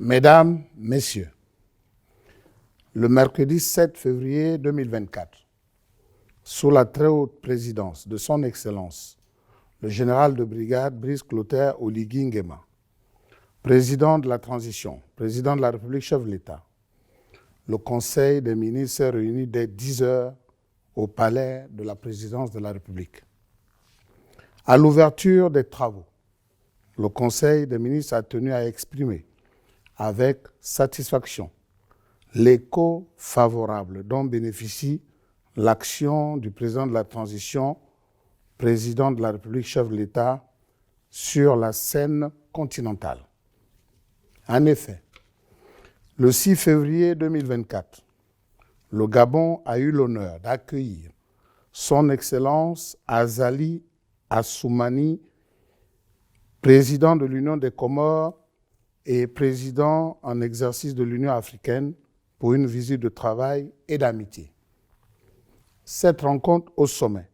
Mesdames, Messieurs, le mercredi 7 février 2024, sous la très haute présidence de son Excellence, le général de brigade Brice Clotaire Oligui Nguema, président de la transition, président de la République, chef de l'État, le Conseil des ministres s'est réuni dès 10 heures au palais de la présidence de la République. À l'ouverture des travaux, le Conseil des ministres a tenu à exprimer avec satisfaction l'écho favorable dont bénéficie l'action du président de la transition, président de la République, chef de l'État, sur la scène continentale. En effet, le 6 février 2024, le Gabon a eu l'honneur d'accueillir son Excellence Azali Assoumani, président de l'Union des Comores et président en exercice de l'Union africaine, pour une visite de travail et d'amitié. Cette rencontre au sommet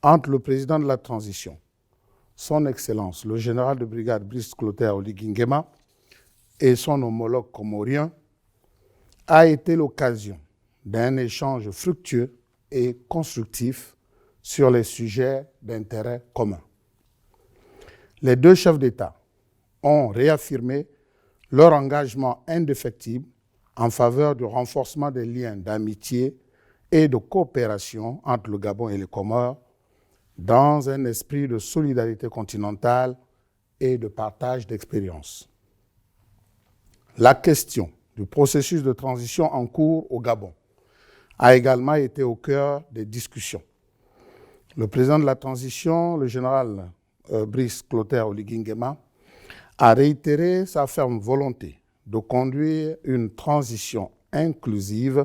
entre le président de la transition, son Excellence, le général de brigade Brice Clotaire Oligui Nguema, et son homologue comorien, a été l'occasion d'un échange fructueux et constructif sur les sujets d'intérêt commun. Les deux chefs d'État ont réaffirmé leur engagement indéfectible en faveur du renforcement des liens d'amitié et de coopération entre le Gabon et les Comores dans un esprit de solidarité continentale et de partage d'expériences. La question du processus de transition en cours au Gabon a également été au cœur des discussions. Le président de la transition, le général Brice Clotaire Oligui Nguema, a réitéré sa ferme volonté de conduire une transition inclusive,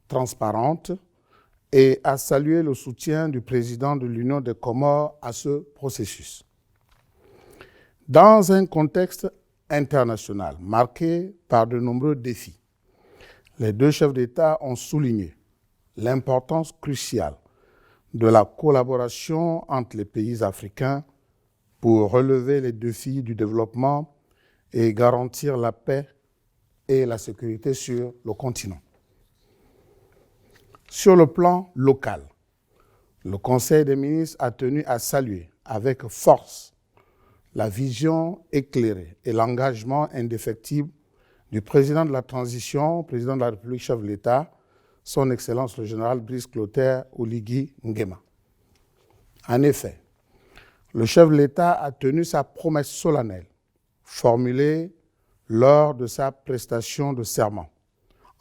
transparente, et a salué le soutien du président de l'Union des Comores à ce processus. Dans un contexte international marqué par de nombreux défis, les deux chefs d'État ont souligné l'importance cruciale de la collaboration entre les pays africains pour relever les défis du développement et garantir la paix et la sécurité sur le continent. Sur le plan local, le Conseil des ministres a tenu à saluer avec force la vision éclairée et l'engagement indéfectible du président de la transition, président de la République, chef de l'État, son Excellence le général Brice Clotaire Oligui Nguema. En effet, le chef de l'État a tenu sa promesse solennelle, formulée lors de sa prestation de serment,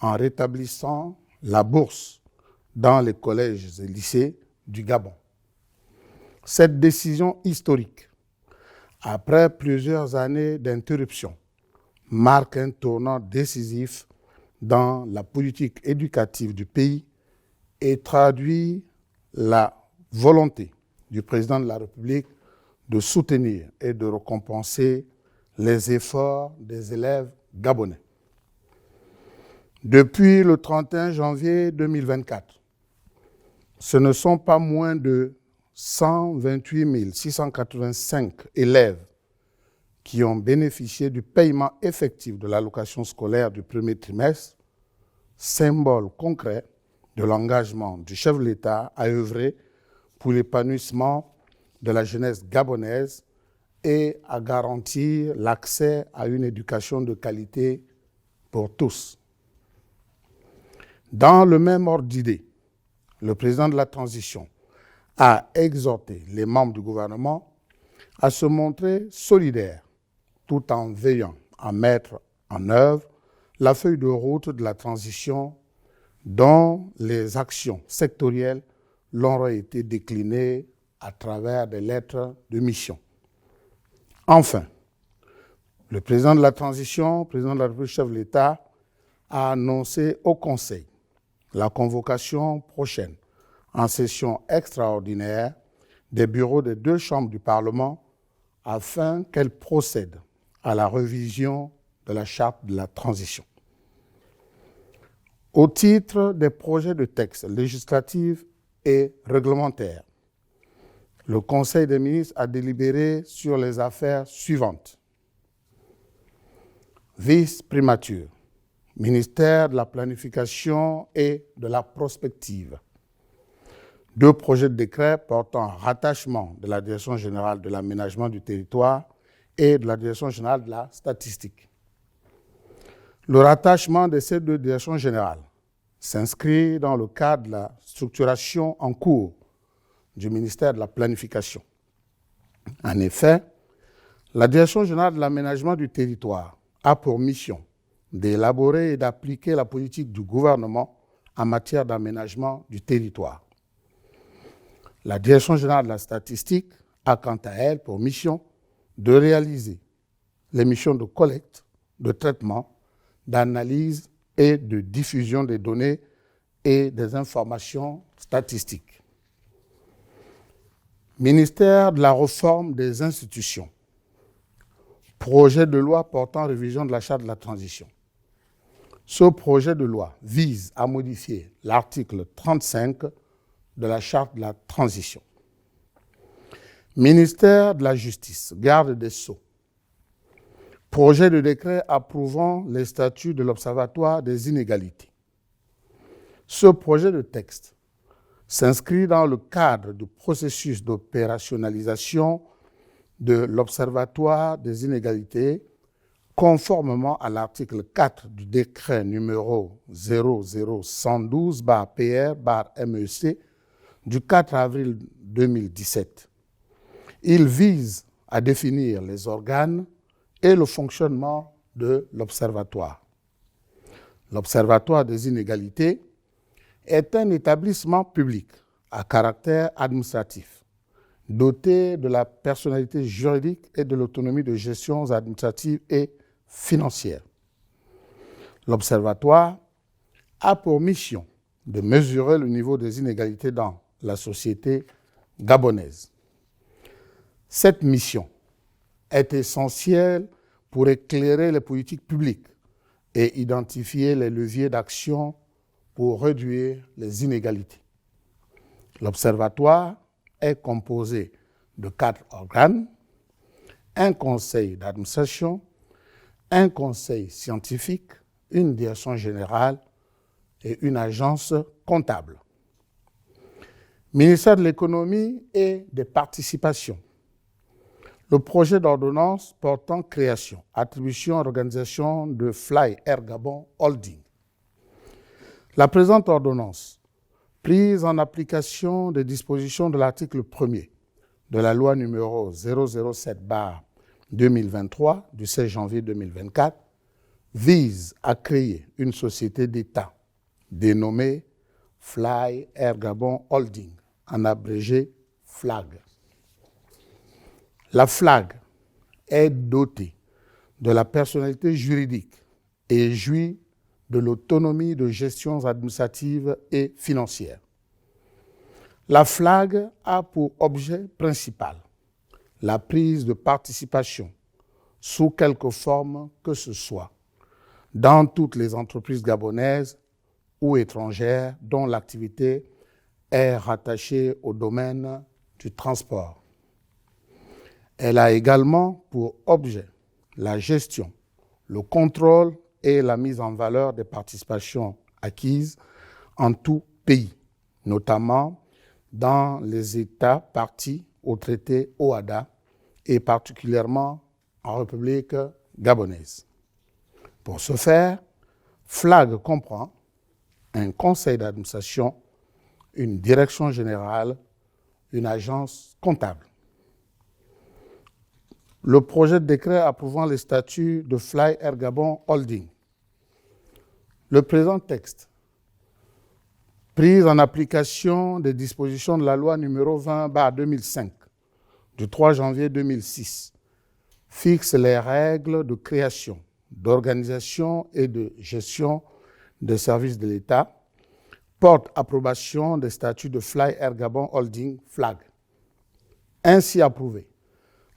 en rétablissant la bourse dans les collèges et lycées du Gabon. Cette décision historique, après plusieurs années d'interruption, marque un tournant décisif dans la politique éducative du pays et traduit la volonté du président de la République de soutenir et de récompenser les efforts des élèves gabonais. Depuis le 31 janvier 2024, ce ne sont pas moins de 128 685 élèves qui ont bénéficié du paiement effectif de l'allocation scolaire du premier trimestre, symbole concret de l'engagement du chef de l'État à œuvrer pour l'épanouissement de la jeunesse gabonaise et à garantir l'accès à une éducation de qualité pour tous. Dans le même ordre d'idées, le président de la transition a exhorté les membres du gouvernement à se montrer solidaires tout en veillant à mettre en œuvre la feuille de route de la transition dont les actions sectorielles leur ont été déclinées à travers des lettres de mission. Enfin, le président de la transition, président de la République, chef de l'État, a annoncé au Conseil la convocation prochaine en session extraordinaire des bureaux des deux chambres du Parlement afin qu'elles procèdent à la révision de la charte de la transition. Au titre des projets de textes législatifs et réglementaires, le Conseil des ministres a délibéré sur les affaires suivantes. Vice-primature, ministère de la Planification et de la Prospective. 2 projets de décret portant rattachement de la Direction générale de l'aménagement du territoire et de la Direction générale de la statistique. Le rattachement de ces 2 directions générales s'inscrit dans le cadre de la structuration en cours du ministère de la Planification. En effet, la Direction générale de l'aménagement du territoire a pour mission d'élaborer et d'appliquer la politique du gouvernement en matière d'aménagement du territoire. La Direction générale de la statistique a quant à elle pour mission de réaliser les missions de collecte, de traitement, d'analyse et de diffusion des données et des informations statistiques. Ministère de la réforme des institutions. Projet de loi portant révision de la Charte de la transition. Ce projet de loi vise à modifier l'article 35 de la Charte de la transition. Ministère de la Justice, garde des Sceaux. Projet de décret approuvant les statuts de l'Observatoire des inégalités. Ce projet de texte s'inscrit dans le cadre du processus d'opérationnalisation de l'Observatoire des inégalités, conformément à l'article 4 du décret numéro 00112/PR/MEC du 4 avril 2017. Il vise à définir les organes et le fonctionnement de l'Observatoire. L'Observatoire des inégalités est un établissement public à caractère administratif, doté de la personnalité juridique et de l'autonomie de gestion administrative et financière. L'Observatoire a pour mission de mesurer le niveau des inégalités dans la société gabonaise. Cette mission est essentielle pour éclairer les politiques publiques et identifier les leviers d'action pour réduire les inégalités. L'Observatoire est composé de 4 organes, un conseil d'administration, un conseil scientifique, une direction générale et une agence comptable. Ministère de l'économie et des participations. Le projet d'ordonnance portant création, attribution, organisation de Fly Air Gabon Holding. La présente ordonnance, prise en application des dispositions de l'article 1er de la loi numéro 007/2023 du 16 janvier 2024, vise à créer une société d'État dénommée Fly Air Gabon Holding, en abrégé FLAG. La FLAG est dotée de la personnalité juridique et jouit de l'autonomie de gestion administrative et financière. La FLAG a pour objet principal la prise de participation sous quelque forme que ce soit dans toutes les entreprises gabonaises ou étrangères dont l'activité est rattachée au domaine du transport. Elle a également pour objet la gestion, le contrôle et la mise en valeur des participations acquises en tout pays, notamment dans les États parties au traité OHADA et particulièrement en République gabonaise. Pour ce faire, FLAG comprend un conseil d'administration, une direction générale, une agence comptable. Le projet de décret approuvant les statuts de Fly Air Gabon Holding. Le présent texte, prise en application des dispositions de la loi numéro 20/2005 du 3 janvier 2006, fixe les règles de création, d'organisation et de gestion des services de l'État, porte approbation des statuts de Fly Air Gabon Holding FLAG. Ainsi approuvé,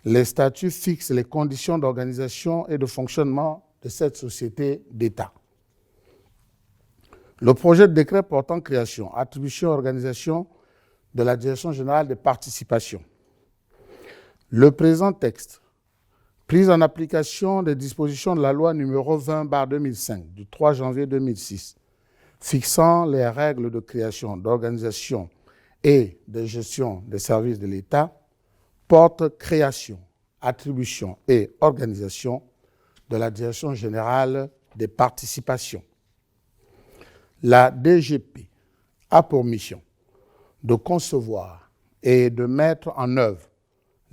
les statuts fixent les conditions d'organisation et de fonctionnement de cette société d'État. Le projet de décret portant création, attribution et organisation de la Direction générale des participations. Le présent texte, Prise en application des dispositions de la loi numéro 20/2005 du 3 janvier 2006, fixant les règles de création, d'organisation et de gestion des services de l'État, porte création, attribution et organisation de la Direction générale des participations. La DGP a pour mission de concevoir et de mettre en œuvre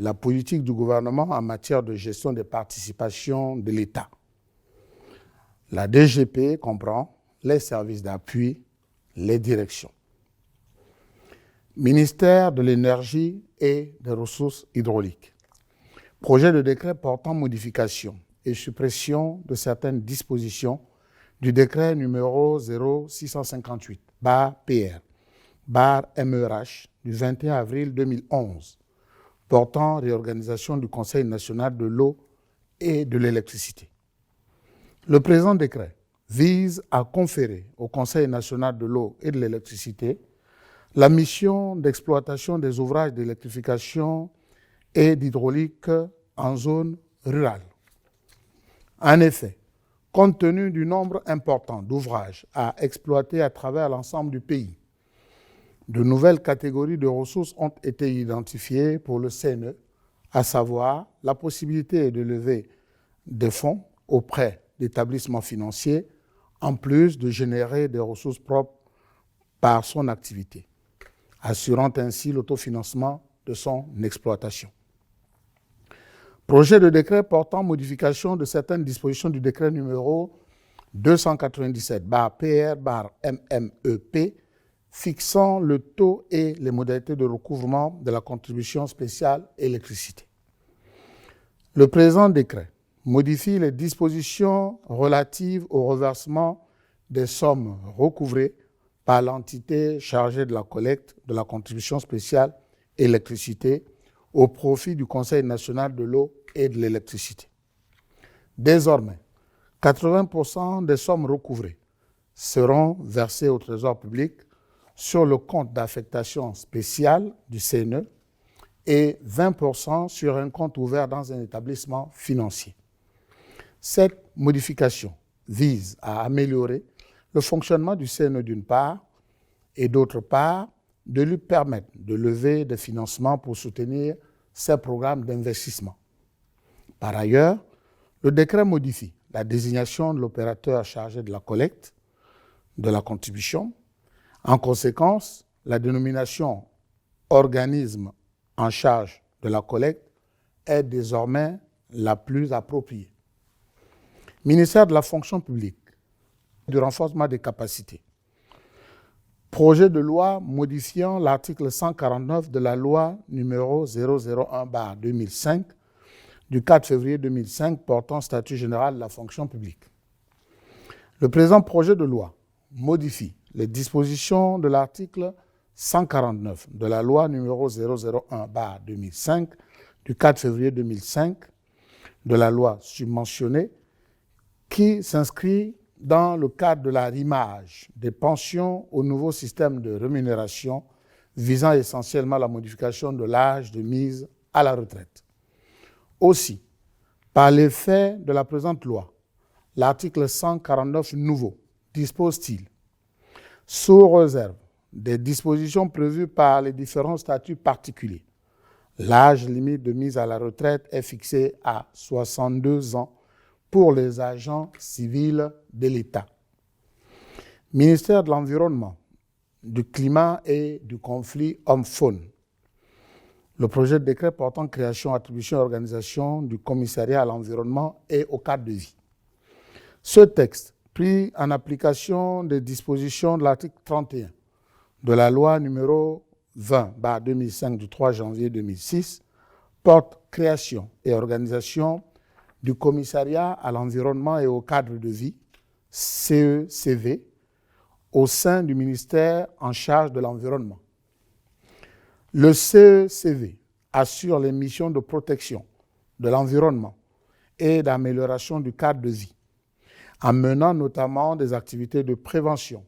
la politique du gouvernement en matière de gestion des participations de l'État. La DGP comprend les services d'appui, les directions. Ministère de l'Énergie et des Ressources hydrauliques. Projet de décret portant modification et suppression de certaines dispositions du décret numéro 0658/PR/MERH du 21 avril 2011 portant réorganisation du Conseil national de l'eau et de l'électricité. Le présent décret vise à conférer au Conseil national de l'eau et de l'électricité la mission d'exploitation des ouvrages d'électrification et d'hydraulique en zone rurale. En effet, compte tenu du nombre important d'ouvrages à exploiter à travers l'ensemble du pays, de nouvelles catégories de ressources ont été identifiées pour le CNE, à savoir la possibilité de lever des fonds auprès d'établissements financiers, en plus de générer des ressources propres par son activité, assurant ainsi l'autofinancement de son exploitation. Projet de décret portant modification de certaines dispositions du décret numéro 297/PR/MMEP fixant le taux et les modalités de recouvrement de la contribution spéciale électricité. Le présent décret modifie les dispositions relatives au reversement des sommes recouvrées par l'entité chargée de la collecte de la contribution spéciale électricité au profit du Conseil national de l'eau et de l'électricité. Désormais, 80% des sommes recouvrées seront versées au Trésor public sur le compte d'affectation spéciale du CNE et 20% sur un compte ouvert dans un établissement financier. Cette modification vise à améliorer le fonctionnement du CNE d'une part et d'autre part de lui permettre de lever des financements pour soutenir ses programmes d'investissement. Par ailleurs, le décret modifie la désignation de l'opérateur chargé de la collecte de la contribution. En conséquence, la dénomination organisme en charge de la collecte est désormais la plus appropriée. Ministère de la fonction publique, du renforcement des capacités. Projet de loi modifiant l'article 149 de la loi numéro 001/2005 du 4 février 2005 portant statut général de la fonction publique. Le présent projet de loi modifie les dispositions de l'article 149 de la loi numéro 001/2005 du 4 février 2005 de la loi subventionnée qui s'inscrit dans le cadre de l'arrimage des pensions au nouveau système de rémunération visant essentiellement la modification de l'âge de mise à la retraite. Aussi, par l'effet de la présente loi, l'article 149 nouveau dispose-t-il, sous réserve des dispositions prévues par les différents statuts particuliers, l'âge limite de mise à la retraite est fixé à 62 ans pour les agents civils de l'État. Ministère de l'Environnement, du Climat et du conflit homme-faune. Le projet de décret portant création, attribution et organisation du commissariat à l'environnement et au cadre de vie. Ce texte, pris en application des dispositions de l'article 31 de la loi numéro 20/2005 du 3 janvier 2006, porte création et organisation du commissariat à l'environnement et au cadre de vie, CECV, au sein du ministère en charge de l'environnement. Le CECV assure les missions de protection de l'environnement et d'amélioration du cadre de vie, en menant notamment des activités de prévention,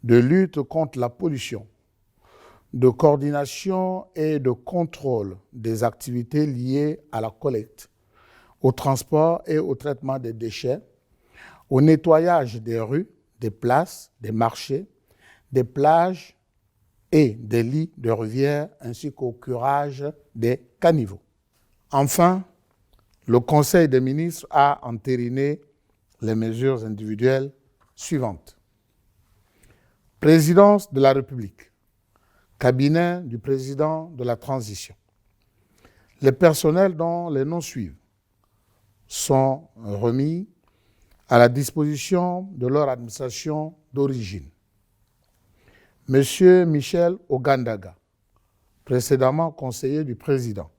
de lutte contre la pollution, de coordination et de contrôle des activités liées à la collecte, au transport et au traitement des déchets, au nettoyage des rues, des places, des marchés, des plages et des lits de rivières, ainsi qu'au curage des caniveaux. Enfin, le Conseil des ministres a entériné les mesures individuelles suivantes. Présidence de la République, cabinet du président de la transition. Les personnels dont les noms suivent sont remis à la disposition de leur administration d'origine. Monsieur Michel Ogandaga, précédemment conseiller du président.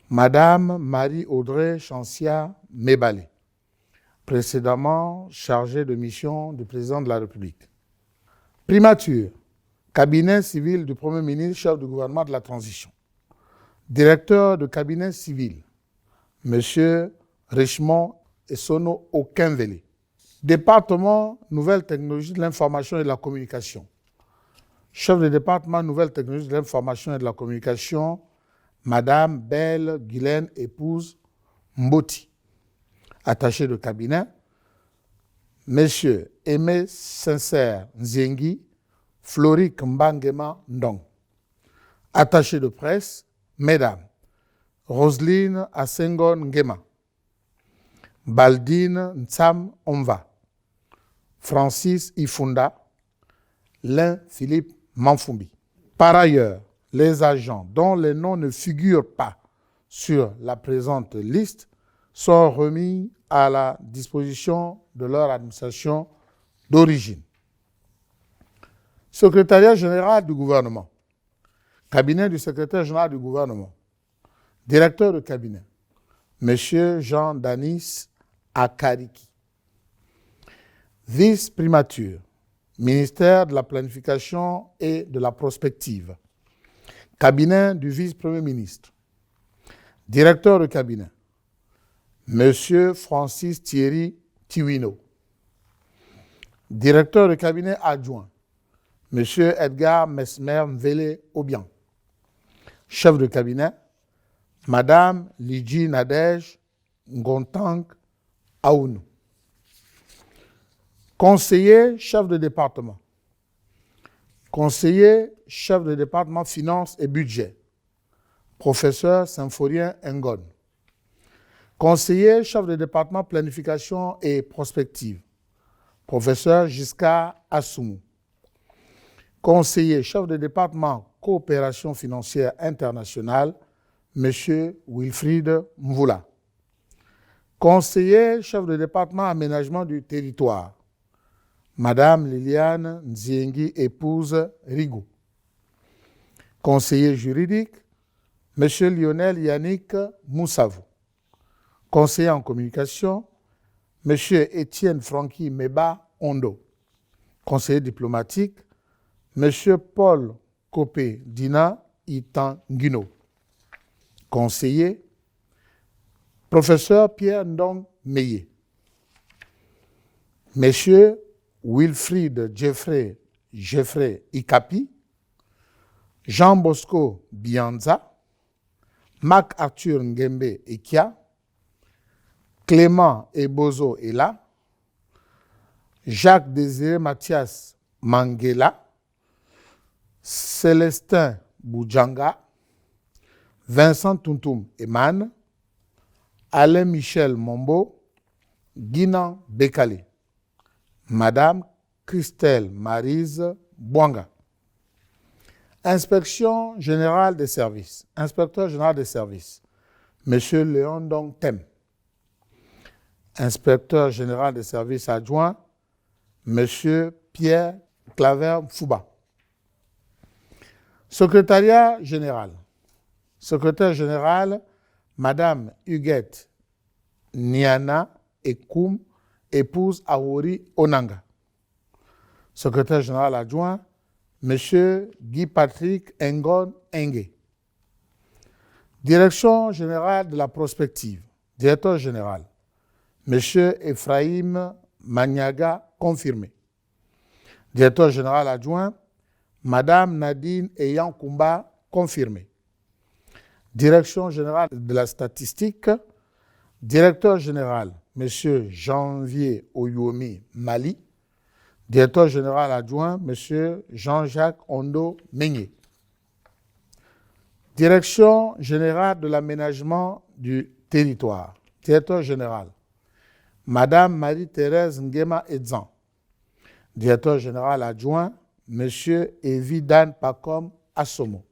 Madame Marie-Audrey Chancia Mebale, précédemment chargée de mission du président de la République. Primature, cabinet civil du Premier ministre, chef du gouvernement de la transition. Directeur de cabinet civil, Monsieur Richemont Essono Okenvele. Département Nouvelles Technologies de l'Information et de la Communication. Chef de département Nouvelles Technologies de l'Information et de la Communication, Madame Belle Guylaine, épouse Mboti. Attaché de cabinet, Monsieur Aimé Sincère Nziengi, Florik Mbangema Ndong. Attaché de presse, Mesdames Roselyne Asengon Ngema, Baldine Ntsam Omva, Francis Ifunda, Lin Philippe Manfumbi. Par ailleurs, les agents dont les noms ne figurent pas sur la présente liste sont remis à la disposition de leur administration d'origine. Secrétariat général du gouvernement, cabinet du secrétaire général du gouvernement, directeur de cabinet, M. Jean-Danis Akariki. Vice-primature, ministère de la planification et de la prospective, cabinet du vice-premier ministre, directeur de cabinet, M. Francis Thierry Tiwino, directeur de cabinet adjoint, M. Edgar Mesmer Mvele Obian, chef de cabinet, Madame Lidji Nadej Ngontang Aounou. Conseiller, chef de département. Conseiller, chef de département finances et budget. Professeur Symphorien Ngon. Conseiller, chef de département planification et prospective. Professeur Giscard Assoumou. Conseiller, chef de département coopération financière internationale, M. Wilfried Mvula. Conseiller, chef de département aménagement du territoire, Madame Liliane Nziengi, épouse Rigou. Conseiller juridique, M. Lionel Yannick Moussavou. Conseiller en communication, M. Étienne Francky Meba Ondo. Conseiller diplomatique, M. Paul Kopé Dina Itanguino. Conseiller, professeur Pierre Ndong Meye. Monsieur Wilfried Jeffrey Ikapi, Jean Bosco Bianza, Marc Arthur Ngembe Ekia, Clément Ebozo Ela, Jacques Désiré Mathias Mangela, Célestin Boudjanga, Vincent Tuntum Eman, Alain Michel Mombo, Guinan Bekale, Madame Christelle Maryse Bouanga. Inspection générale des services, inspecteur général des services, Monsieur Léon Dong Tem. Inspecteur général des services adjoint, Monsieur Pierre Claver Fouba. Secrétariat général. Secrétaire général, Madame Huguette Niana Ekoum, épouse Awori Onanga. Secrétaire général adjoint, Monsieur Guy-Patrick Ngon Enge. Direction générale de la prospective, directeur général, Monsieur Ephraim Maniaga, confirmé. Directeur général adjoint, Madame Nadine Eyankoumba, confirmé. Direction générale de la statistique, Directeur général, M. Janvier Oyuomi Mali. Directeur général adjoint, M. Jean-Jacques Ondo Meigné. Direction générale de l'aménagement du territoire. Directeur général, Madame Marie-Thérèse Nguema Edzan. Directeur général adjoint, M. Evidan Pacom Assomo.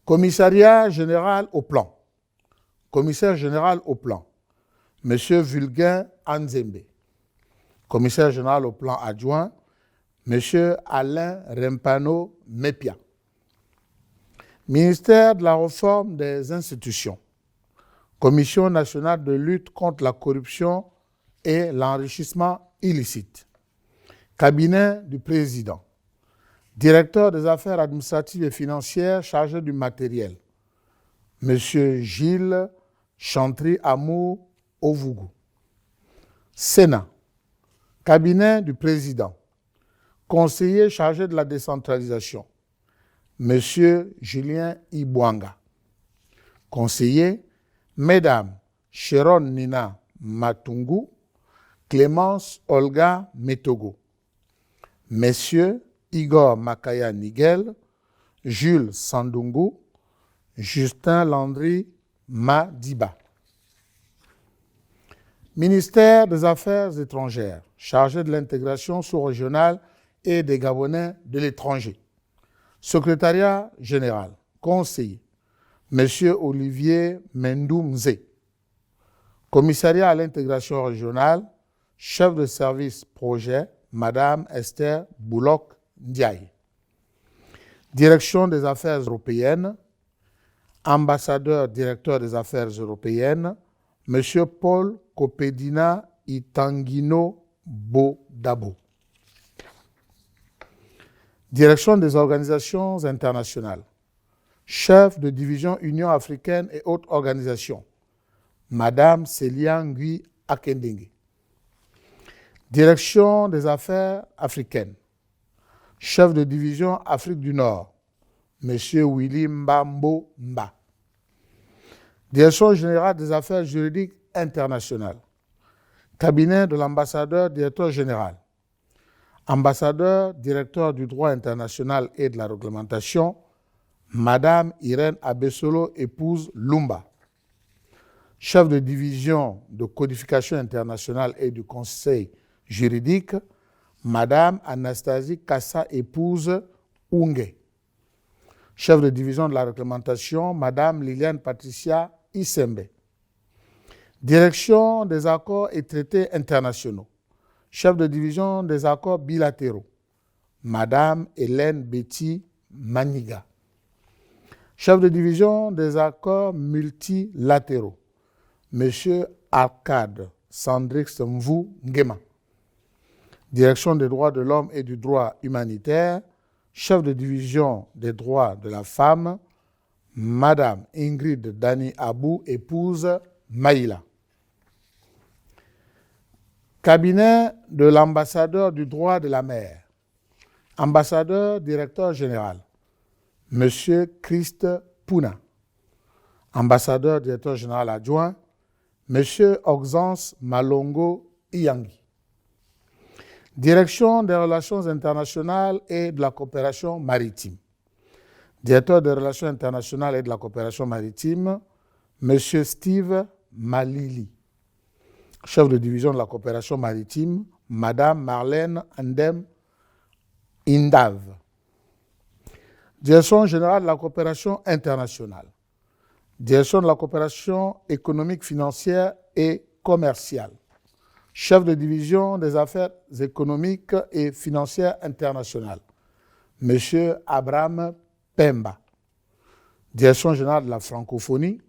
Commissariat général au plan. Commissaire général au plan, M. Vulgain Anzembe. Commissaire général au plan adjoint, M. Alain Rempano Mepia. Ministère de la réforme des institutions. Commission nationale de lutte contre la corruption et l'enrichissement illicite. Cabinet du président. Directeur des affaires administratives et financières chargé du matériel, M. Gilles Chantry Amour Ovougou. Sénat. Cabinet du président. Conseiller chargé de la décentralisation, M. Julien Ibouanga. Conseiller, Mesdames Sharon Nina Matungu, Clémence Olga Metogo. Messieurs Igor Makaya Nigel, Jules Sandungu, Justin Landry Madiba. Ministère des Affaires étrangères, chargé de l'intégration sous-régionale et des Gabonais de l'étranger. Secrétariat général, conseiller, M. Olivier Mendoumze. Commissariat à l'intégration régionale, chef de service projet, Madame Esther Boulok Ndiaye. Direction des affaires européennes, ambassadeur directeur des affaires européennes, M. Paul Kopedina Itangino Bodabo. Direction des organisations internationales, chef de division Union africaine et autres organisations, Madame Célia Ngui Akendenge. Direction des affaires africaines, chef de division Afrique du Nord, M. Willy Mbambo Mba. Direction générale des affaires juridiques internationales, cabinet de l'ambassadeur directeur général, ambassadeur directeur du droit international et de la réglementation, Madame Irène Abessolo, épouse Lumba. Chef de division de codification internationale et du conseil juridique, Madame Anastasie Kassa, épouse Unge. Chef de division de la réglementation, Madame Liliane Patricia Isembe. Direction des accords et traités internationaux. Chef de division des accords bilatéraux, Madame Hélène Betty Maniga. Chef de division des accords multilatéraux, Monsieur Arcade Sandrix Mvou Ngema. Direction des droits de l'homme et du droit humanitaire, chef de division des droits de la femme, Madame Ingrid Dani Abou, épouse Maïla. Cabinet de l'ambassadeur du droit de la mer, ambassadeur directeur général, Monsieur Christ Pouna. Ambassadeur directeur général adjoint, Monsieur Oxens Malongo Iyangi. Direction des relations internationales et de la coopération maritime. Directeur des relations internationales et de la coopération maritime, M. Steve Malili. Chef de division de la coopération maritime, Mme Marlène Andem Indav. Direction générale de la coopération internationale. Direction de la coopération économique, financière et commerciale. Chef de division des affaires économiques et financières internationales, M. Abraham Pemba. Direction générale de la francophonie,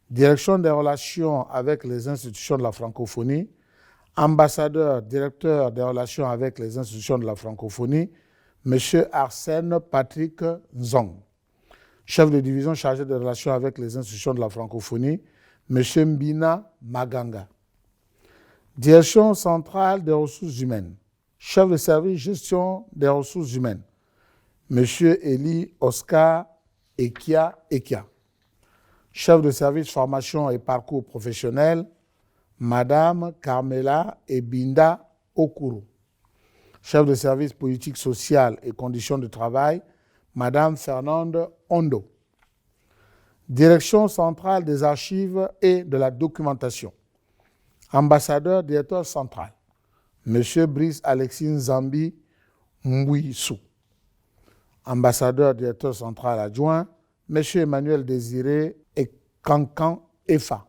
direction des relations avec les institutions de la francophonie, ambassadeur, directeur des relations avec les institutions de la francophonie, M. Arsène Patrick Nzong. Chef de division chargé des relations avec les institutions de la francophonie, M. Mbina Maganga. Direction centrale des ressources humaines, chef de service gestion des ressources humaines, M. Eli Oscar Ekia. Chef de service formation et parcours professionnel, Madame Carmela Ebinda Okuru. Chef de service politique sociale et conditions de travail, Madame Fernande Ondo. Direction centrale des archives et de la documentation. Ambassadeur, directeur central, Monsieur Brice Alexis Nzambi Mbouissou. Ambassadeur, directeur central adjoint, Monsieur Emmanuel Désiré Kankan Efa.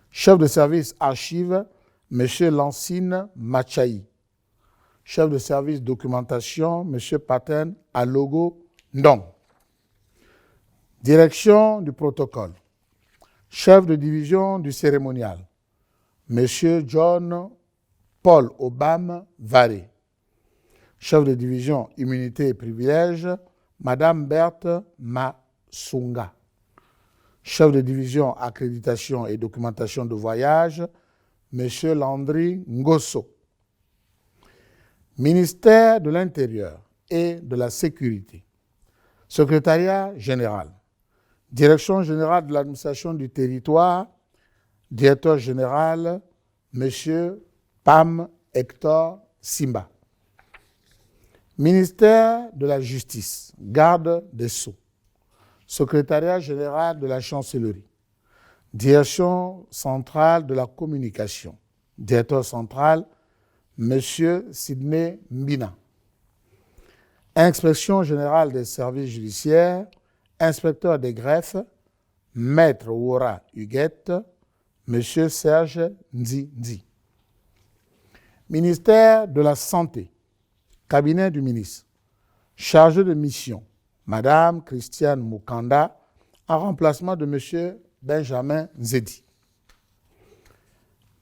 Chef de service archives, Monsieur Lancine Machaï. Chef de service documentation, Monsieur Paten Alogo Ndong. Direction du protocole. Chef de division du cérémonial, Monsieur John Paul Obam Varé. Chef de division immunité et privilèges, Madame Berthe Masunga. Chef de division accréditation et documentation de voyage, Monsieur Landry Ngosso. Ministère de l'Intérieur et de la Sécurité. Secrétariat général. Direction générale de l'administration du territoire, directeur général, Monsieur Pam Hector Simba. Ministère de la Justice, garde des Sceaux. Secrétariat général de la Chancellerie. Direction centrale de la communication. Directeur central, Monsieur Sidney Mbina. Inspection générale des services judiciaires, inspecteur des greffes, Maître Wora Huguette, Monsieur Serge Nzi. Ministère de la Santé, cabinet du ministre, chargé de mission, Madame Christiane Moukanda, en remplacement de Monsieur Benjamin Nzedi.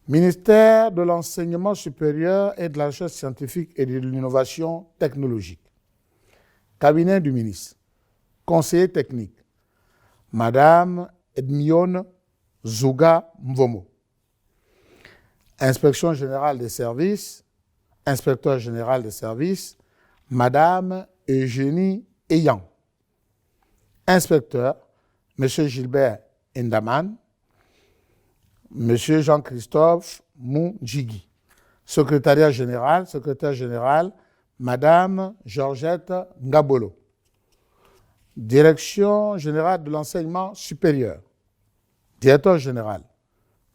Ministère de l'Enseignement supérieur et de la recherche scientifique et de l'innovation technologique, cabinet du ministre, conseiller technique, Madame Edmione Zouga Mvomo. Inspection générale des services, inspecteur général des services, Madame Eugénie Eyang. Inspecteur, Monsieur Gilbert Endaman, Monsieur Jean-Christophe Mounjigi. Secrétaire général, Madame Georgette Ngabolo. Direction générale de l'enseignement supérieur. Directeur général,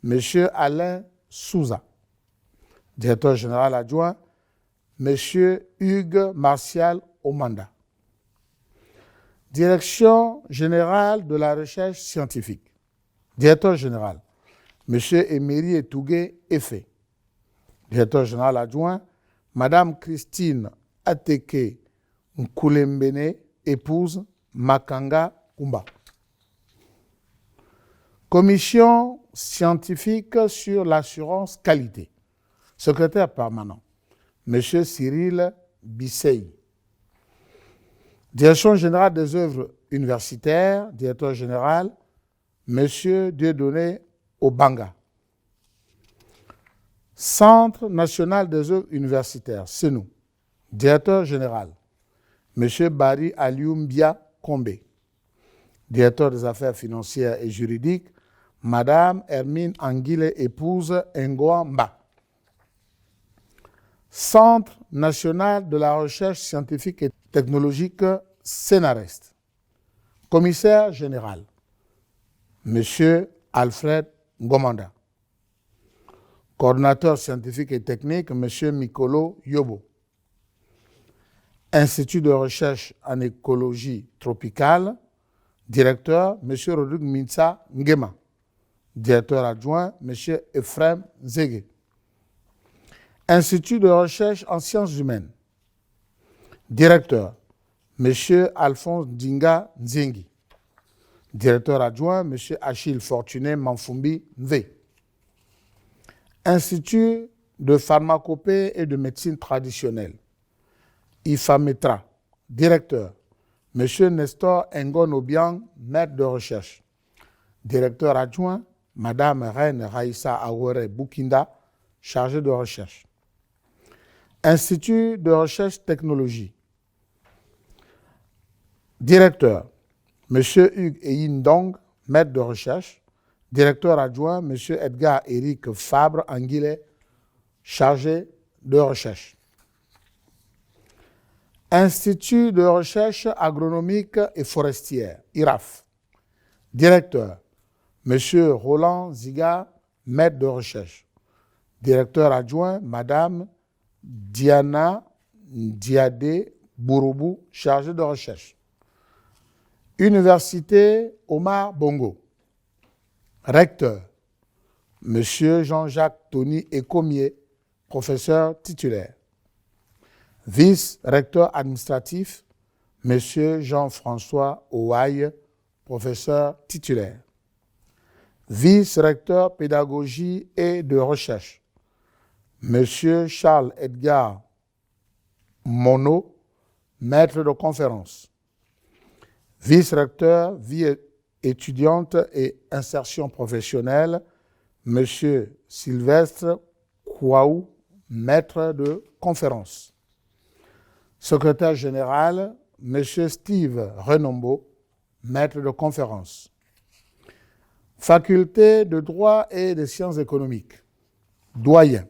Monsieur Alain Souza. Directeur général adjoint, Monsieur Hugues Martial Omanda. Direction générale de la recherche scientifique. Directeur général, Monsieur Emery Etougué Effé. Directeur général adjoint, Madame Christine Ateke Nkoulembene, épouse Makanga Kumba. Commission scientifique sur l'assurance qualité. Secrétaire permanent, Monsieur Cyril Bissey. Direction générale des œuvres universitaires, directeur général, Monsieur Dieudonné Obanga. Centre national des œuvres universitaires, CENU. Directeur général, Monsieur Barry Alioumbia Kombe. Directeur des affaires financières et juridiques, Madame Hermine Anguille, épouse Ngoa Mba. Centre national de la recherche scientifique et technologique, Sénarest. Commissaire général, Monsieur Alfred Ngomanda. Coordonnateur scientifique et technique, Monsieur Mikolo Yobo. Institut de recherche en écologie tropicale, directeur, Monsieur Rodrigue Minsa Ngema. Directeur adjoint, Monsieur Ephraim Zege. Institut de recherche en sciences humaines, directeur, Monsieur Alphonse Dinga Nzengi. Directeur adjoint, Monsieur Achille Fortuné Manfumbi Nve. Institut de pharmacopée et de médecine traditionnelle, IFAMETRA. Directeur, Monsieur Nestor Ngon Obiang, maître de recherche. Directeur adjoint, Madame Reine Raïssa Awere Boukinda, chargée de recherche. Institut de recherche technologie. Directeur, M. Hugues Eyindong, maître de recherche. Directeur adjoint, M. Edgar-Éric Fabre-Anguillet, chargé de recherche. Institut de recherche agronomique et forestière, IRAF. Directeur, M. Roland Ziga, maître de recherche. Directeur adjoint, Mme Diana Diadé Bouroubou, chargée de recherche. Université Omar Bongo. Recteur, M. Jean-Jacques Tony Ecomier, professeur titulaire. Vice-recteur administratif, M. Jean-François Ouaille, professeur titulaire. Vice-recteur pédagogie et de recherche, M. Charles-Edgar Monod, maître de conférence. Vice-recteur vie étudiante et insertion professionnelle, M. Sylvestre Kouaou, maître de conférence. Secrétaire général, M. Steve Renombo, maître de conférence. Faculté de droit et de sciences économiques, doyen,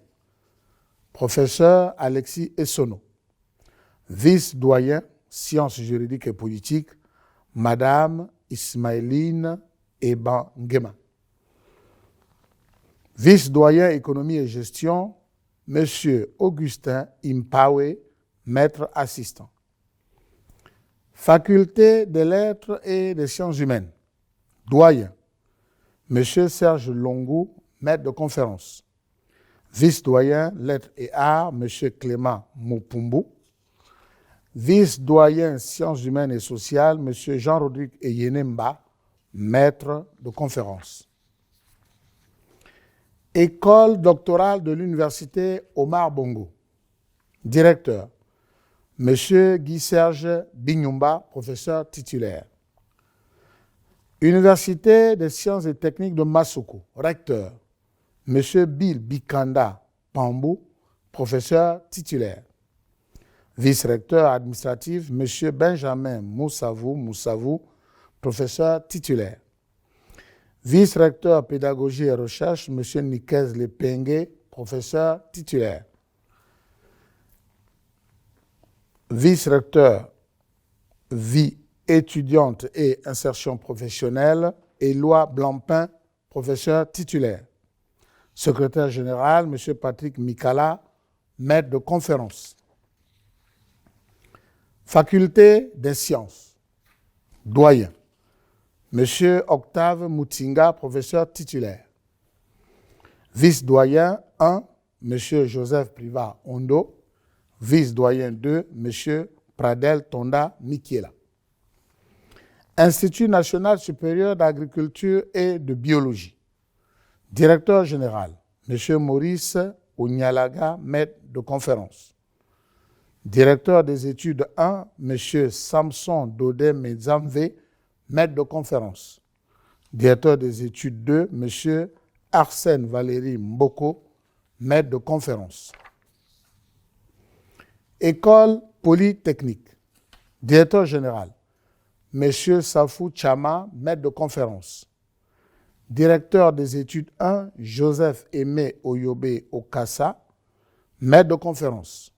professeur Alexis Essono. Vice-doyen, sciences juridiques et politiques, Madame Ismaëline Ebangema. Vice-doyen économie et gestion, Monsieur Augustin Impawe, maître assistant. Faculté des lettres et des sciences humaines, doyen, Monsieur Serge Longou, maître de conférence. Vice-doyen lettres et arts, Monsieur Clément Mopumbu. Vice-doyen sciences humaines et sociales, M. Jean-Rodrigue Eyenemba, maître de conférence. École doctorale de l'Université Omar Bongo. Directeur, M. Guy-Serge Bignumba, professeur titulaire. Université des sciences et techniques de Massoko. Recteur, M. Bill Bikanda Pambou, professeur titulaire. Vice-recteur administratif, M. Benjamin Moussavou, professeur titulaire. Vice-recteur pédagogie et recherche, M. Nikez Lepengue, professeur titulaire. Vice-recteur vie étudiante et insertion professionnelle, Éloi Blampin, professeur titulaire. Secrétaire général, M. Patrick Mikala, maître de conférence. Faculté des sciences, doyen, M. Octave Moutinga, professeur titulaire. Vice-doyen 1, M. Joseph Privat Ondo. Vice-doyen 2, M. Pradel Tonda Mikiela. Institut national supérieur d'agriculture et de biologie. Directeur général, M. Maurice Onyalaga, maître de conférence. Directeur des études 1, M. Samson Dodé Mezamve, maître de conférence. Directeur des études 2, M. Arsène Valérie Mboko, maître de conférence. École polytechnique. Directeur général, M. Safou Chama, maître de conférence. Directeur des études 1, Joseph Aimé Oyobe Okassa, maître de conférence.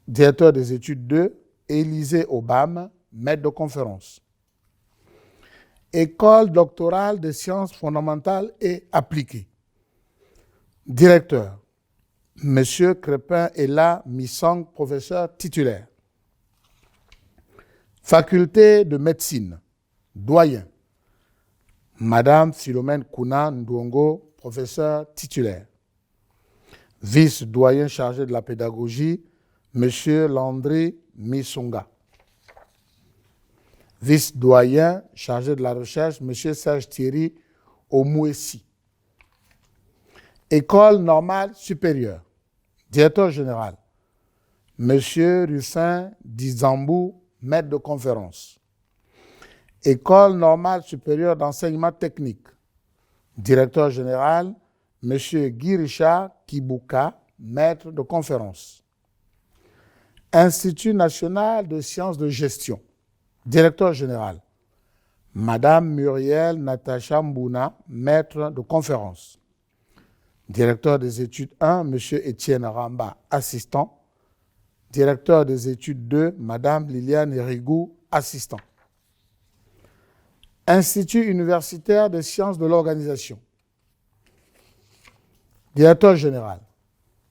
Directeur des études 2, Élisée Obama, maître de conférence. École doctorale des sciences fondamentales et appliquées. Directeur, M. Crépin Ella Missang, professeur titulaire. Faculté de médecine, doyen, Madame Philomène Kouna Ndongo, professeur titulaire. Vice-doyen chargé de la pédagogie, M. Landry Missunga. Vice-doyen chargé de la recherche, M. Serge Thierry Omouessi. École normale supérieure. Directeur général, M. Ruffin Dizambou, maître de conférence. École normale supérieure d'enseignement technique. Directeur général, M. Guy Richard Kibuka, maître de conférence. Institut national de sciences de gestion. Directeur général, Madame Muriel Natacha Mbouna, maître de conférence. Directeur des études 1, M. Étienne Ramba, assistant. Directeur des études 2, Madame Liliane Rigou, assistant. Institut universitaire des sciences de l'organisation. Directeur général,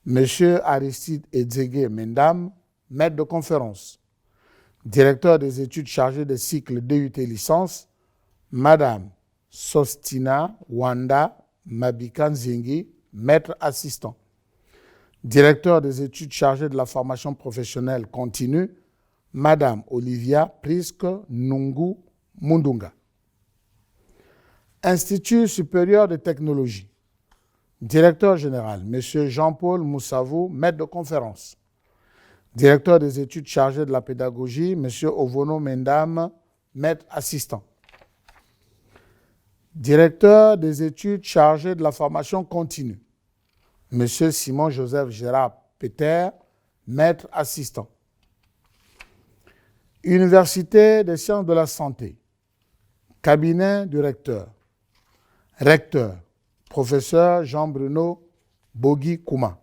M. Aristide Edzege Mendam, maître de conférence. Directeur des études chargé des cycles DUT licence, Madame Sostina Wanda Mabikanzingi, maître assistant. Directeur des études chargé de la formation professionnelle continue, Madame Olivia Priske Nungu Mundunga. Institut supérieur de technologie. Directeur général, M. Jean-Paul Moussavou, maître de conférence. Directeur des études chargé de la pédagogie, M. Ovono Mendam, maître assistant. Directeur des études chargé de la formation continue, M. Simon-Joseph Gérard Peter, maître assistant. Université des sciences de la santé. Cabinet du recteur. Recteur, professeur Jean-Bruno Bogui Kouma.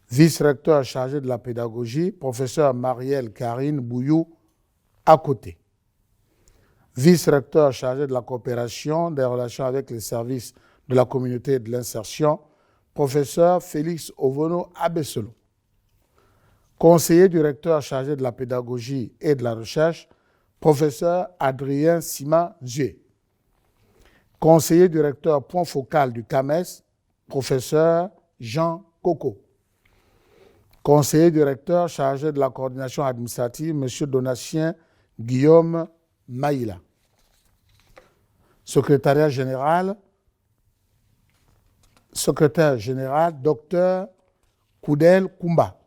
Vice-recteur chargé de la pédagogie, professeur Marielle Karine Bouyou, à côté. Vice-recteur chargé de la coopération, des relations avec les services de la communauté et de l'insertion, professeur Félix Ovono Abesselo. Conseiller du recteur chargé de la pédagogie et de la recherche, professeur Adrien Sima Zue. Conseiller du recteur point focal du CAMES, professeur Jean Coco. Conseiller du recteur chargé de la coordination administrative, M. Donatien Guillaume Maïla. Secrétaire général, Dr Koudel Koumba.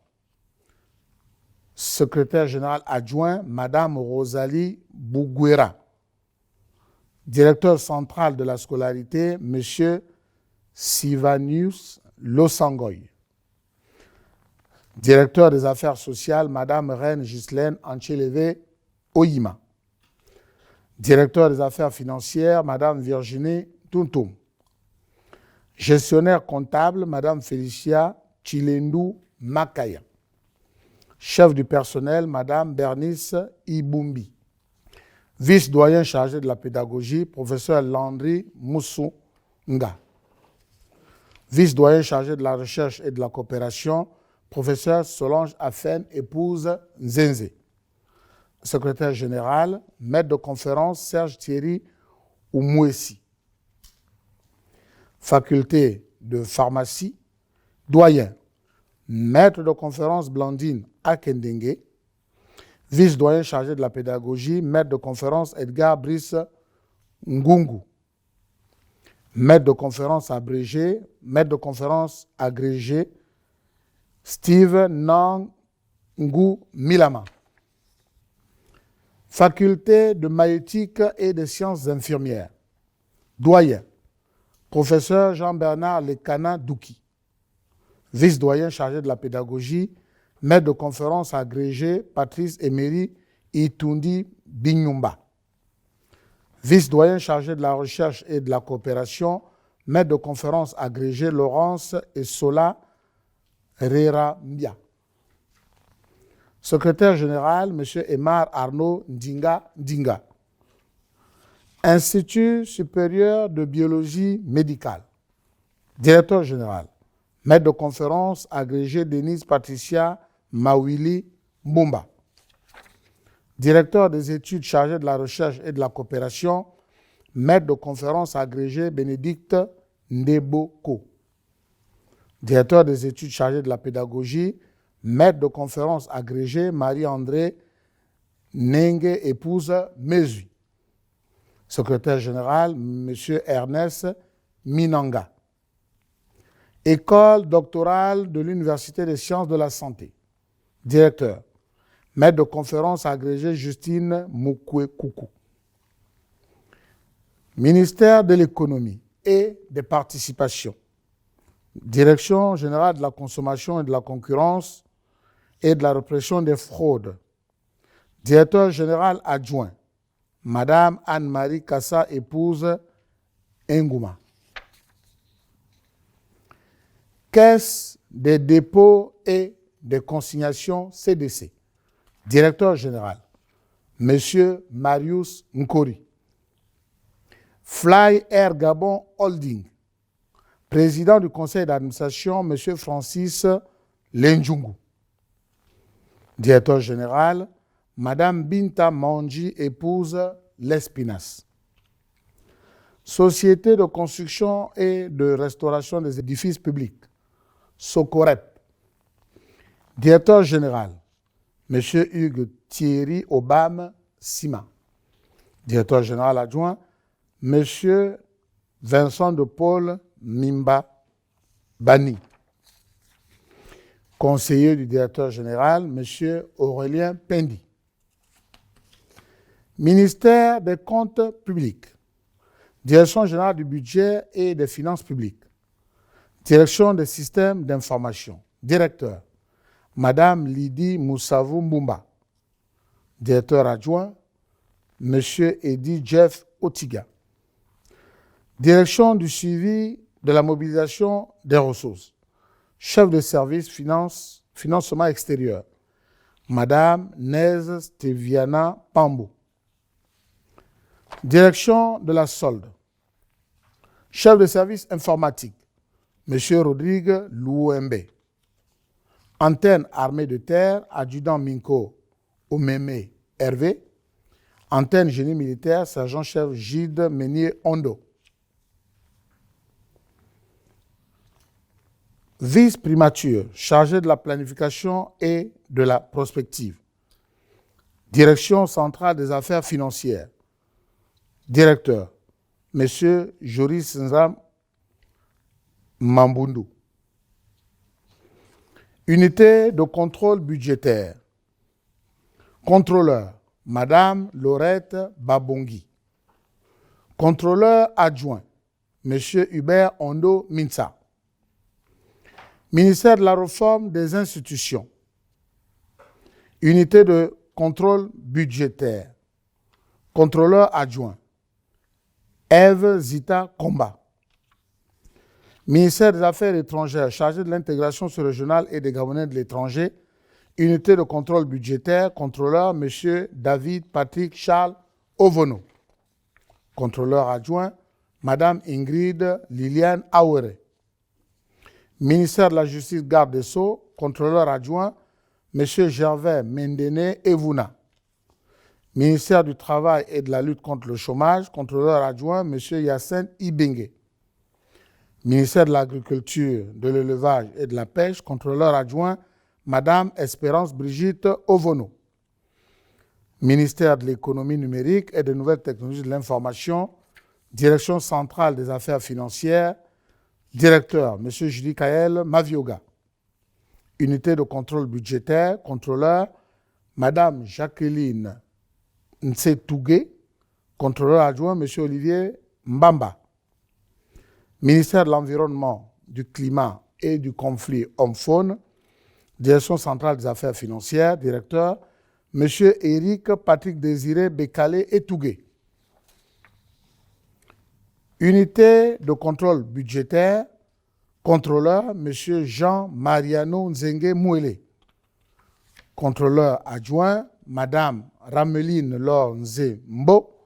Secrétaire général adjoint, Madame Rosalie Bougouera. Directeur central de la scolarité, M. Sivanius Losangoy. Directeur des affaires sociales, Madame Reine Ghislaine Anchelevé Oyima. Directeur des affaires financières, Madame Virginie Tuntum. Gestionnaire comptable, Madame Félicia Chilendou Makaya. Chef du personnel, Madame Bernice Ibumbi. Vice-doyen chargé de la pédagogie, professeur Landry Moussounga. Vice-doyen chargé de la recherche et de la coopération, professeur Solange Afen, épouse Nzenze. Secrétaire général, maître de conférence Serge Thierry Oumouessi. Faculté de pharmacie, doyen, maître de conférence Blandine Akendenge. Vice-doyen chargé de la pédagogie, maître de conférence Edgar Brice Ngungu. Maître de conférence abrégé, maître de conférence agrégé, Steve Nangu Milama. Faculté de maïeutique et des sciences infirmières. Doyen, professeur Jean-Bernard Lekana Douki. Vice-doyen chargé de la pédagogie, maître de conférence agrégé Patrice Emery Itundi Binyumba. Vice-doyen chargé de la recherche et de la coopération, maître de conférence agrégé Laurence Sola Rera Mbia. Secrétaire général, M. Emar Arnaud Ndinga. Institut supérieur de biologie médicale. Directeur général, maître de conférence agrégé Denise Patricia Mawili Mbumba. Directeur des études chargé de la recherche et de la coopération, maître de conférence agrégé Bénédicte Ndeboko. Directeur des études chargé de la pédagogie, maître de conférence agrégé Marie-André Nengue, épouse Mesui. Secrétaire général, M. Ernest Minanga. École doctorale de l'Université des sciences de la santé. Directeur, maître de conférence agrégé Justine Moukwekoukou. Ministère de l'économie et des participations. Direction générale de la consommation et de la concurrence et de la répression des fraudes. Directeur général adjoint, Madame Anne-Marie Kassa, épouse Ngouma. Caisse des dépôts et des consignations CDC. Directeur général, Monsieur Marius Nkori. Fly Air Gabon Holding. Président du conseil d'administration, Monsieur Francis Lenjungu. Directeur général, Madame Binta Manji, épouse Lespinasse. Société de construction et de restauration des édifices publics, Socorep. Directeur général, M. Hugues Thierry Obama Sima. Directeur général adjoint, M. Vincent de Paul Mimba Bani. Conseiller du directeur général, M. Aurélien Pendi. Ministère des comptes publics. Direction générale du budget et des finances publiques. Direction des systèmes d'information. Directeur, Madame Lydie Moussavou Mbumba. Directeur adjoint, Monsieur Eddy Jeff Otiga. Direction du suivi de la mobilisation des ressources. Chef de service financement extérieur, Madame Nez Steviana Pambo. Direction de la solde. Chef de service informatique, Monsieur Rodrigue Louembe. Antenne armée de terre, adjudant Minko Omeme Hervé. Antenne génie militaire, sergent-chef Gide Meunier Ondo. Vice-primature, chargé de la planification et de la prospective. Direction centrale des affaires financières. Directeur, M. Joris Nzam Mambundu. Unité de contrôle budgétaire. Contrôleur, Madame Laurette Babongi. Contrôleur adjoint, M. Hubert Ondo Minsa. Ministère de la réforme des institutions. Unité de contrôle budgétaire. Contrôleur adjoint, Eve Zita Komba. Ministère des Affaires étrangères, chargé de l'intégration sous-régionale et des Gabonais de l'étranger. Unité de contrôle budgétaire, contrôleur, M. David Patrick Charles Ovono. Contrôleur adjoint, Mme Ingrid Liliane Aouere. Ministère de la Justice, garde des Sceaux, contrôleur adjoint, M. Gervais Mendene Evuna. Ministère du Travail et de la lutte contre le chômage, contrôleur adjoint, M. Yassine Ibengue. Ministère de l'Agriculture, de l'Élevage et de la Pêche, contrôleur adjoint, Mme Espérance Brigitte Ovono. Ministère de l'Économie numérique et des nouvelles technologies de l'information, Direction centrale des affaires financières, Directeur, M. Julie Kael Mavioga. Unité de contrôle budgétaire, contrôleur, Mme Jacqueline Nsetougué, contrôleur adjoint, M. Olivier Mbamba. Ministère de l'Environnement, du Climat et du Conflit Homme-Faune, Direction centrale des affaires financières, Directeur, M. Éric Patrick Désiré Bécalé Etougué. Unité de contrôle budgétaire, contrôleur, M. Jean Mariano Nzenge Mouele. Contrôleur adjoint, Mme Rameline Laure Nze Mbo.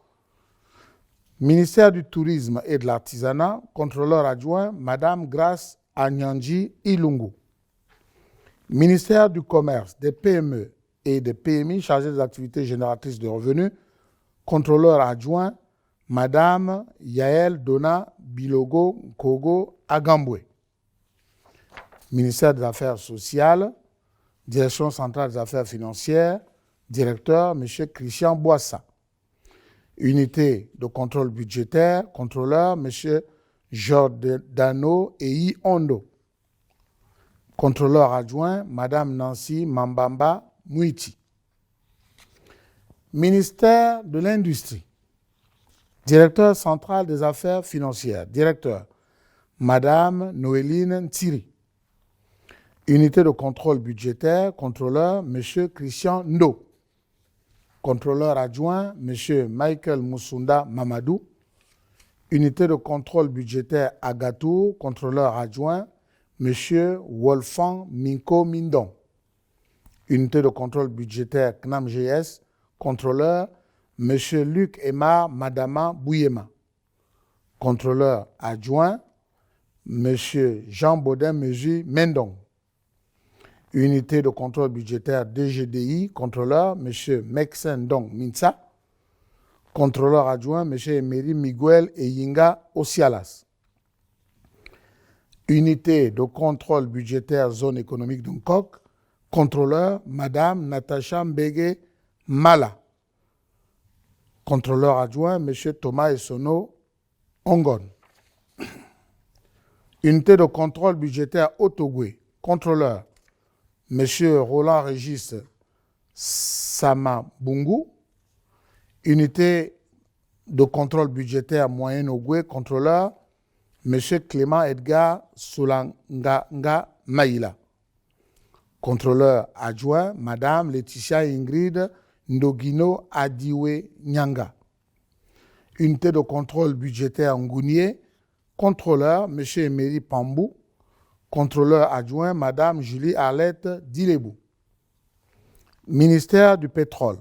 Ministère du Tourisme et de l'Artisanat, contrôleur adjoint, Mme Grace Anyanji Ilungu. Ministère du Commerce, des PME et des PMI chargé des activités génératrices de revenus, contrôleur adjoint, Madame Yael Dona Bilogo Kogo Agambwe. Ministère des Affaires sociales, Direction centrale des affaires financières, Directeur, M. Christian Boissa. Unité de contrôle budgétaire, Contrôleur, M. Giordano Ei Ondo. Contrôleur adjoint, Madame Nancy Mambamba Mouiti. Ministère de l'Industrie. Directeur central des affaires financières. Directeur, Madame Noéline Ntiri. Unité de contrôle budgétaire, contrôleur, M. Christian Ndo. Contrôleur adjoint, M. Michael Moussunda Mamadou. Unité de contrôle budgétaire Agatou, contrôleur adjoint, M. Wolfang Minko Mindon. Unité de contrôle budgétaire CNAMGS, contrôleur, M. Luc Emma Madama Bouyema. Contrôleur adjoint, M. Jean Baudin Mesu Mendon. Unité de contrôle budgétaire DGDI, contrôleur, M. Meksen Dong Minsa. Contrôleur adjoint, M. Emery Miguel Eyinga Osialas. Unité de contrôle budgétaire zone économique d'Ungkok, contrôleur, Mme Natacha Mbege Mala. Contrôleur adjoint, M. Thomas Essono Ongon. Unité de contrôle budgétaire Otogwe, contrôleur, M. Roland Régis Samabungu. Unité de contrôle budgétaire Moyen-Ogwe, contrôleur, M. Clément Edgar Soulanganga Maïla. Contrôleur adjoint, Mme Laetitia Ingrid Ndogino Adiwe Nyanga. Unité de contrôle budgétaire Ngounié, contrôleur, M. Emery Pambou. Contrôleur adjoint, Mme Julie Arlette Dilebou. Ministère du pétrole.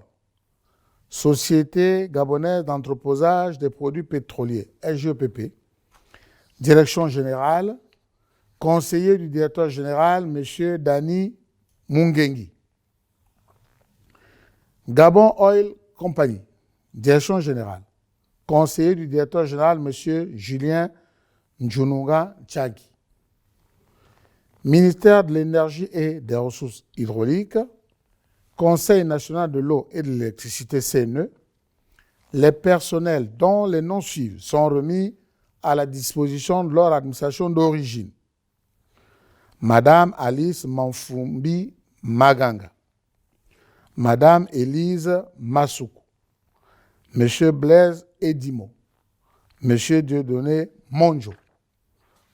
Société gabonaise d'entreposage des produits pétroliers, SGPP. Direction générale, conseiller du directeur général, M. Dani Mungengi. Gabon Oil Company, direction générale, conseiller du directeur général, M. Julien Njununga Tchagi. Ministère de l'énergie et des ressources hydrauliques, Conseil national de l'eau et de l'électricité CNE, les personnels dont les noms suivent sont remis à la disposition de leur administration d'origine. Madame Alice Manfumbi Maganga, Madame Élise Masuku, Monsieur Blaise Edimo, Monsieur Dieudonné Monjo,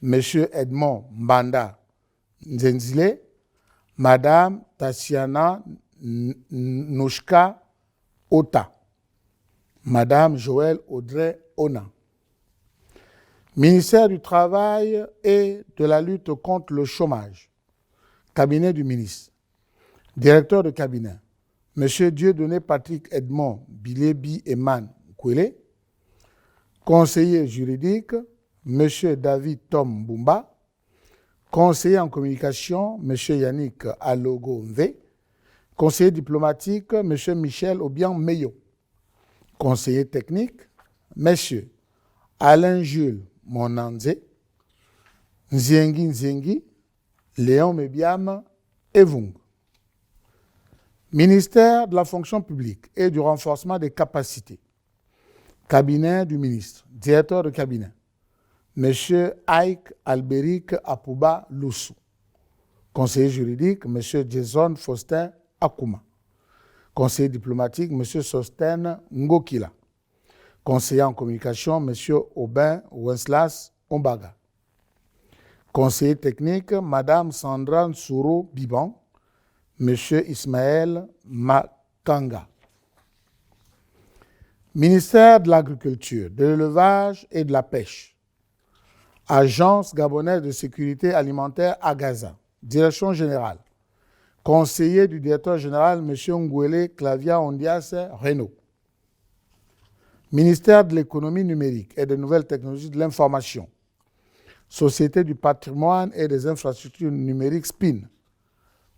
Monsieur Edmond Mbanda Nzenzile, Madame Tassiana Nouchka Ota, Madame Joël Audrey Ona. Ministère du Travail et de la lutte contre le chômage. Cabinet du ministre. Directeur de cabinet, M. Dieudonné Patrick Edmond Bilebi Eman Kwele. Conseiller juridique, M. David Tom Bumba. Conseiller en communication, M. Yannick Alogo Mve. Conseiller diplomatique, M. Michel Obiang Meyo. Conseiller technique, M. Alain Jules Monanze, Nziengi Nziengi, Léon Mebiam Evung. Ministère de la fonction publique et du renforcement des capacités. Cabinet du ministre, directeur de cabinet, M. Ike Alberic Apouba Loussou. Conseiller juridique, M. Jason Faustin Akuma. Conseiller diplomatique, M. Sosten Ngokila. Conseiller en communication, M. Aubin Wenceslas Ombaga. Conseiller technique, Mme Sandra Nsouro Biban. M. Ismaël Makanga. Ministère de l'Agriculture, de l'Élevage et de la Pêche. Agence gabonaise de sécurité alimentaire à Gaza. Direction générale. Conseiller du directeur général, M. Ngwele Clavia Ondias Renault. Ministère de l'économie numérique et des nouvelles technologies de l'information. Société du patrimoine et des infrastructures numériques SPIN.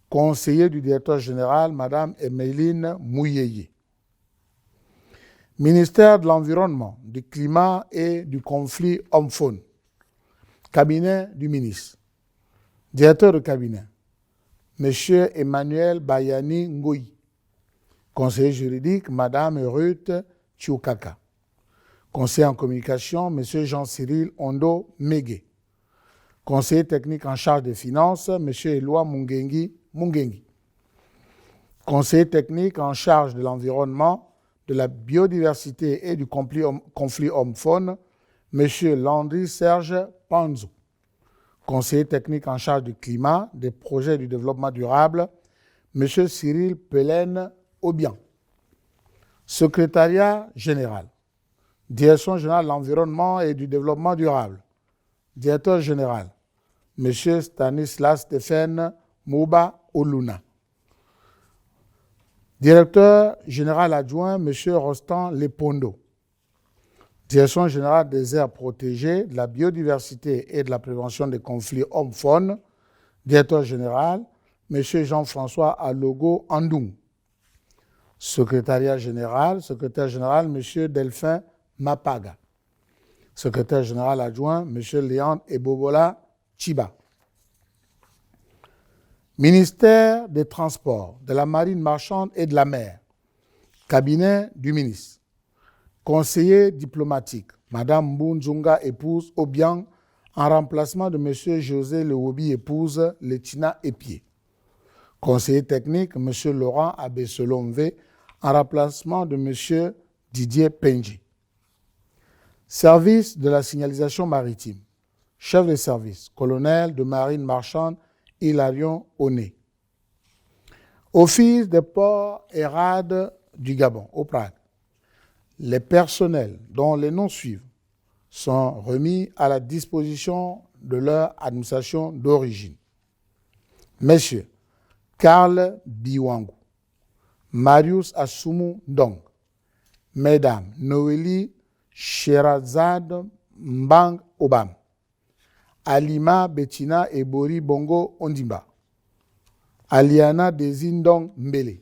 Conseiller du directeur général, Mme Emeline Mouyeye. Ministère de l'Environnement, du Climat et du Conflit Homme-Faune. Cabinet du ministre. Directeur de cabinet, M. Emmanuel Bayani Ngoyi. Conseiller juridique, Mme Ruth Tchoukaka. Conseiller en communication, M. Jean-Cyril Ondo Mégué. Conseiller technique en charge des finances, M. Eloi Mungengi. Conseiller technique en charge de l'environnement, de la biodiversité et du conflit homme-faune, M. Landry Serge Panzo. Conseiller technique en charge du climat, des projets du développement durable, M. Cyril Pelen Obian. Secrétariat général. Direction générale de l'environnement et du développement durable. Directeur général, M. Stanislas Stéphane Mouba Oluna. Directeur général adjoint, M. Rostand Lepondo. Direction générale des aires protégées, de la biodiversité et de la prévention des conflits hommes-faune. Directeur général, M. Jean-François Alogo Andoum. Secrétaire général, M. Delphin Mapaga. Secrétaire général adjoint, M. Léandre Ebobola Chiba. Ministère des Transports, de la Marine marchande et de la mer. Cabinet du ministre. Conseiller diplomatique, Mme Mbunzunga, épouse Obiang, en remplacement de M. José Lewobi, épouse Letina Epié. Conseiller technique, M. Laurent Abeselomve, en remplacement de M. Didier Penji. Service de la signalisation maritime. Chef de service, colonel de marine marchande Hilarion Oné. Office des ports et rades du Gabon, OPRAD. Les personnels dont les noms suivent sont remis à la disposition de leur administration d'origine. Messieurs Karl Biwangu, Marius Assumu Ndong, Mesdames Noélie Sherazade Mbang Obam, Alima Bettina Ebori Bongo Ondimba, Aliana Desindong Mbele.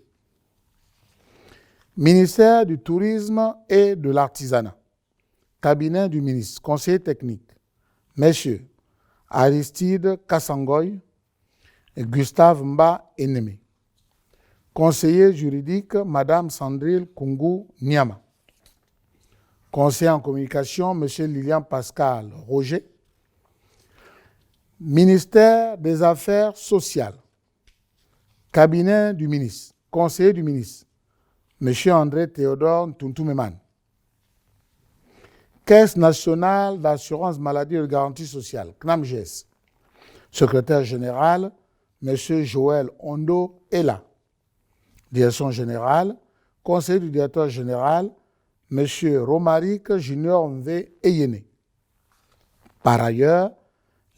Ministère du Tourisme et de l'Artisanat. Cabinet du ministre, conseiller technique, Messieurs Aristide Kassangoy et Gustave Mba Eneme. Conseiller juridique, Madame Sandrine Kungu Niama. Conseiller en communication, M. Lilian Pascal Roger. Ministère des Affaires sociales. Cabinet du ministre, conseiller du ministre, M. André Théodore Tuntumeman. Caisse nationale d'assurance maladie et de garantie sociale, CNAMGES. Secrétaire général, M. Joël Ondo Ela. Direction générale, conseiller du directeur général, M. Romaric Junior Mve Eyene. Par ailleurs,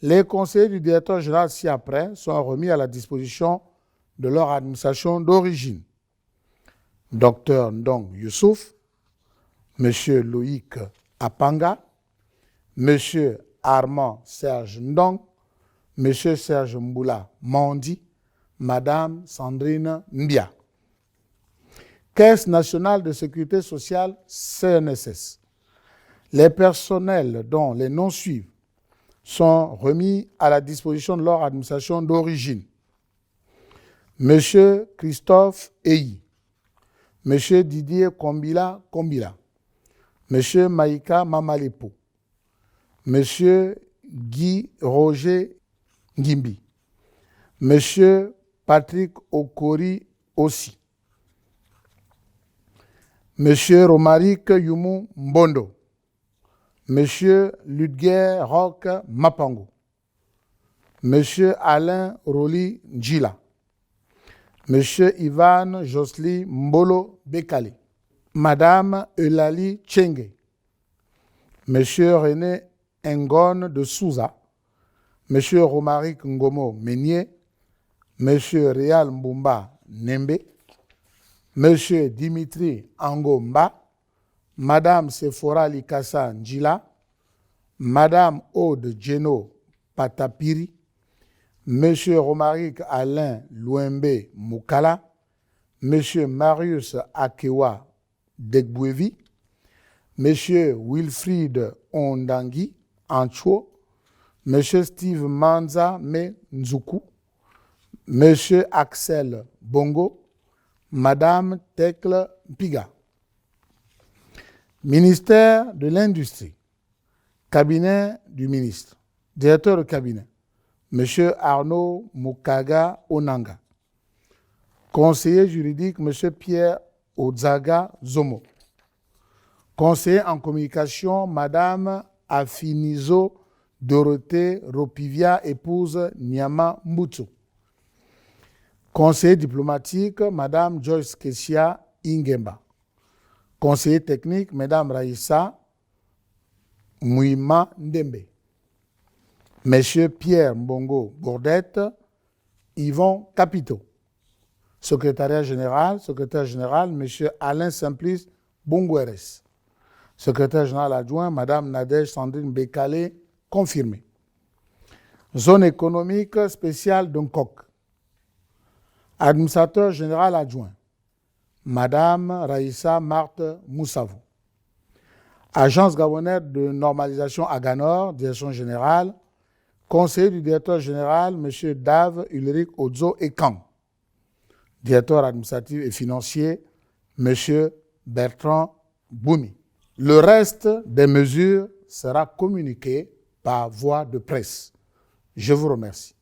les conseillers du directeur général ci-après sont remis à la disposition de leur administration d'origine. Dr Ndong Youssouf, M. Loïc Apanga, M. Armand Serge Ndong, M. Serge Mboula Mandi, Mme Sandrine Mbia. Caisse nationale de sécurité sociale, CNSS. Les personnels dont les noms suivent sont remis à la disposition de leur administration d'origine. M. Christophe Eyi, M. Didier Kombila, M. Maïka Mamalepo, M. Guy Roger Ngimbi, M. Patrick Okori Ossi, M. Romaric Yumu Mbondo, M. Ludger Roch Mapango, M. Alain Roli Njila, M. Ivan Josli Mbolo Bekali, Madame Eulalie Chenge, M. René Ngone de Souza, M. Romaric Ngomo Meunier, M. Réal Mbumba Nembe, M. Dimitri Angomba, Madame Sephora Likassa Njila, Madame Aude Djeno Patapiri, M. Romaric Alain Louembe Moukala, M. Marius Akewa Degbouevi, M. Wilfried Ondangui Ancho, M. Steve Manza Me Nzuku, M. Axel Bongo, Madame Tekle Piga. Ministère de l'Industrie. Cabinet du ministre. Directeur de cabinet, M. Arnaud Mukaga Onanga. Conseiller juridique, M. Pierre Ozaga Zomo. Conseiller en communication, Madame Afinizo Dorothée Ropivia, épouse Nyama Mbutu. Conseiller diplomatique, Madame Joyce Kessia Ingemba. Conseiller technique, Mme Raïssa Mouima Ndembe. M. Pierre Mbongo Bourdette, Yvon Capito. Secrétaire général, M. Alain Simplice Bongoueres. Secrétaire général adjoint, Mme Nadège Sandrine Bekale, confirmé. Zone économique spéciale d'Nkok. Administrateur général adjoint, Mme Raïssa Marthe Moussavou. Agence gabonaise de normalisation Aganor, direction générale, conseiller du directeur général, M. Dave Ulrich Odzo Ekan. Directeur administratif et financier, M. Bertrand Boumi. Le reste des mesures sera communiqué par voie de presse. Je vous remercie.